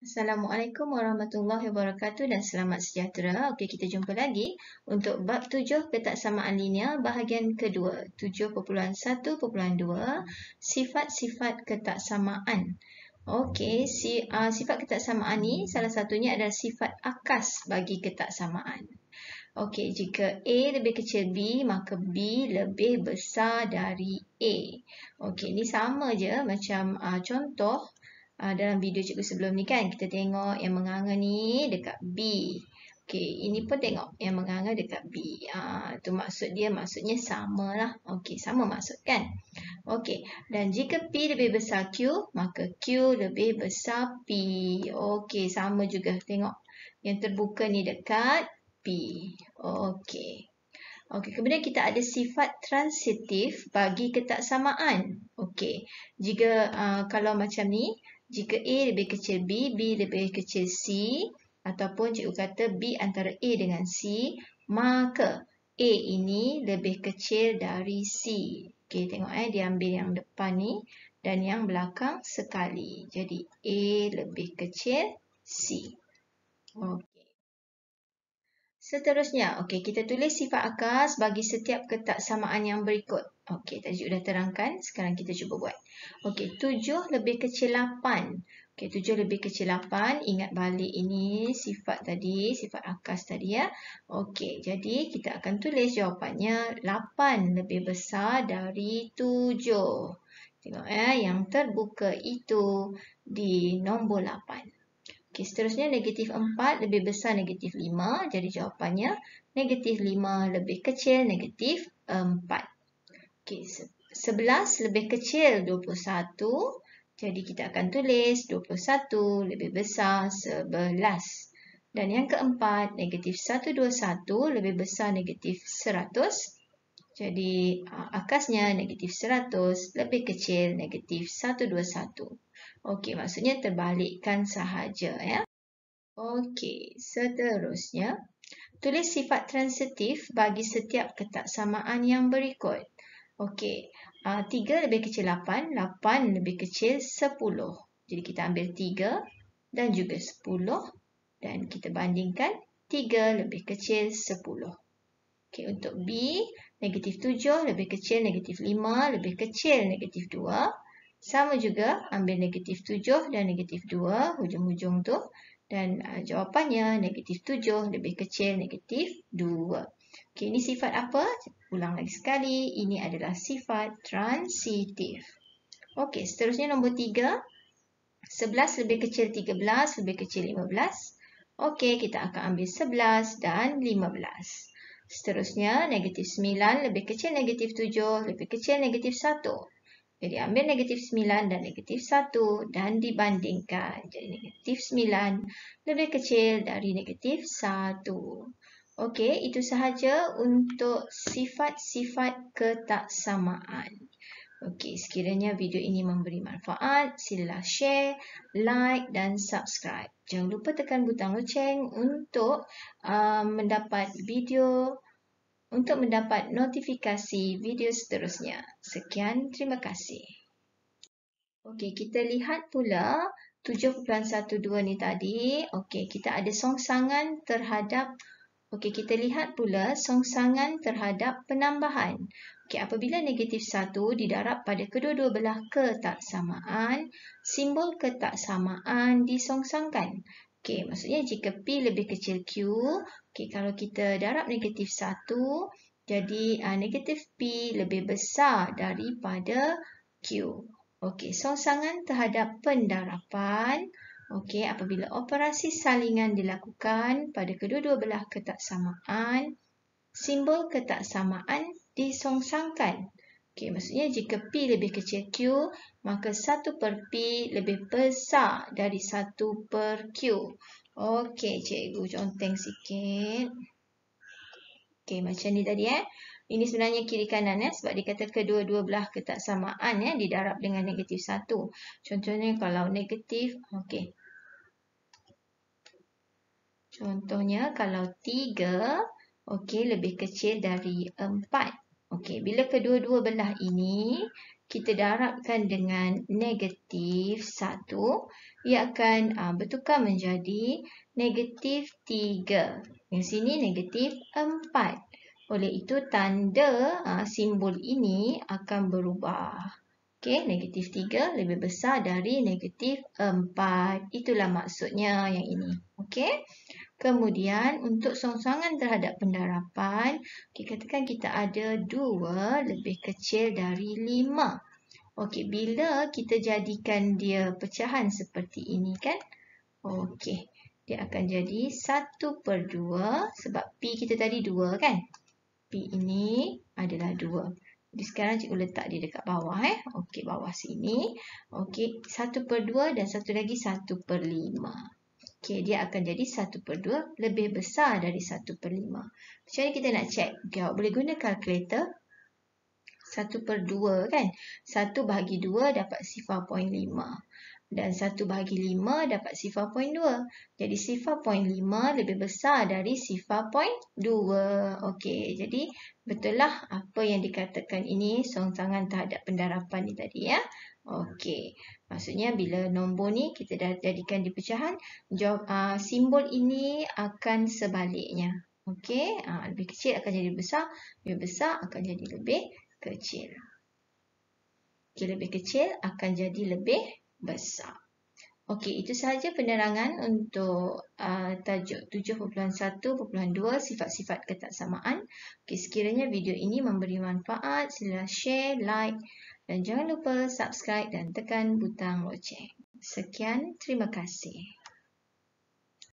Assalamualaikum warahmatullahi wabarakatuh dan selamat sejahtera. Okey, kita jumpa lagi untuk bab 7 ketaksamaan linear bahagian kedua, 7.1.2 sifat-sifat ketaksamaan. Okey, sifat ketaksamaan ni salah satunya adalah sifat akas bagi ketaksamaan. Okey, jika A lebih kecil B, maka B lebih besar dari A. Okey, ni sama je macam contoh dalam video cikgu sebelum ni kan. Kita tengok yang menganga ni dekat B. Okey, ini pun tengok yang menganga dekat B. Tu maksudnya sama lah. Okey, sama maksud kan? Okey, dan jika P lebih besar Q, maka Q lebih besar P. Okey, sama juga. Tengok yang terbuka ni dekat P. Okey. Okey, kemudian kita ada sifat transitif bagi ketaksamaan. Okey, jika kalau macam ni, jika A lebih kecil B, B lebih kecil C, ataupun cikgu kata B antara A dengan C, maka A ini lebih kecil dari C. Okey, tengok dia ambil yang depan ni dan yang belakang sekali. Jadi A lebih kecil C. Okey. Seterusnya, okey, kita tulis sifat akas bagi setiap ketaksamaan yang berikut. Okey, tajuk dah terangkan. Sekarang kita cuba buat. Okey, 7 lebih kecil 8. Okey, 7 lebih kecil 8. Ingat balik ini sifat tadi, sifat akas tadi ya. Okey, jadi kita akan tulis jawapannya 8 lebih besar dari 7. Tengok yang terbuka itu di nombor 8. Okey, seterusnya negatif 4 lebih besar negatif 5. Jadi jawapannya negatif 5 lebih kecil negatif 4. Okey, 11 lebih kecil 21. Jadi kita akan tulis 21 lebih besar 11. Dan yang keempat, negatif 121 lebih besar negatif 100. Jadi akasnya negatif 100 lebih kecil negatif 121. Okey, maksudnya terbalikkan sahaja ya. Okey, seterusnya tulis sifat transitif bagi setiap ketaksamaan yang berikut. Okey, 3 lebih kecil 8, 8 lebih kecil 10. Jadi kita ambil 3 dan juga 10 dan kita bandingkan 3 lebih kecil 10. Okey, untuk B, negatif 7 lebih kecil negatif 5 lebih kecil negatif 2. Sama juga, ambil negatif 7 dan negatif 2, hujung-hujung tu. Dan jawapannya negatif 7 lebih kecil negatif 2. Okey, ini sifat apa? Ulang lagi sekali, ini adalah sifat transitif. Okey, seterusnya nombor 3. 11 lebih kecil 13 lebih kecil 15. Okey, kita akan ambil 11 dan 15. Seterusnya, negatif 9 lebih kecil negatif 7 lebih kecil negatif 1. Jadi ambil negatif 9 dan negatif 1 dan dibandingkan. Jadi negatif 9 lebih kecil dari negatif 1. Okey, itu sahaja untuk sifat-sifat ketaksamaan. Okey, sekiranya video ini memberi manfaat, silalah share, like dan subscribe. Jangan lupa tekan butang loceng untuk mendapat notifikasi video seterusnya. Sekian, terima kasih. Okey, kita lihat pula 7.12 ni tadi. Okey, kita ada songsangan terhadap kita lihat pula songsangan terhadap penambahan. Okey, apabila negatif 1 didarab pada kedua-dua belah ketaksamaan, simbol ketaksamaan disongsangkan. Okey, maksudnya jika P lebih kecil Q, okey, kalau kita darab negatif 1, jadi negatif P lebih besar daripada Q. Okey, songsangan terhadap pendarapan. Okey, apabila operasi salingan dilakukan pada kedua-dua belah ketaksamaan, simbol ketaksamaan disongsangkan. Okey, maksudnya jika P lebih kecil Q, maka 1 per P lebih besar dari 1 per Q. Okey, cikgu conteng sikit. Okey, macam ni tadi Ini sebenarnya kiri kanan sebab dia kata kedua-dua belah ketaksamaan didarab dengan negatif 1. Contohnya kalau negatif, okey. Contohnya kalau 3, okey, lebih kecil dari 4. Okey, bila kedua-dua belah ini kita darabkan dengan negatif 1, ia akan bertukar menjadi negatif 3. Yang sini negatif 4. Oleh itu, tanda simbol ini akan berubah. Okey, negatif 3 lebih besar dari negatif 4. Itulah maksudnya yang ini. Okey. Kemudian, untuk songsangan terhadap pendarapan, katakan kita ada 2 lebih kecil dari 5. Okey, bila kita jadikan dia pecahan seperti ini kan? Okey, dia akan jadi 1/2 sebab P kita tadi 2 kan? P ini adalah 2. Jadi sekarang cikgu letak dia dekat bawah. Okey, bawah sini. Okey, 1/2 dan satu lagi 1/5. Okey, dia akan jadi 1/2 lebih besar dari 1/5. Macam mana kita nak check? Okay, awak boleh guna kalkulator. 1/2 kan? 1 bahagi 2 dapat 0.5. Dan 1 bahagi 5 dapat 0.2. Jadi 0.5 lebih besar dari 0.2. Okey, jadi betul lah apa yang dikatakan ini songsangan terhadap pendarapan ni tadi ya. Okey, maksudnya bila nombor ni kita dah jadikan di pecahan, simbol ini akan sebaliknya. Okey, lebih kecil akan jadi besar, lebih besar akan jadi lebih kecil. Okey, lebih kecil akan jadi lebih besar. Okey, itu sahaja penerangan untuk tajuk 7.1.2 sifat-sifat ketaksamaan. Okey, sekiranya video ini memberi manfaat, sila share, like dan jangan lupa subscribe dan tekan butang loceng. Sekian, terima kasih.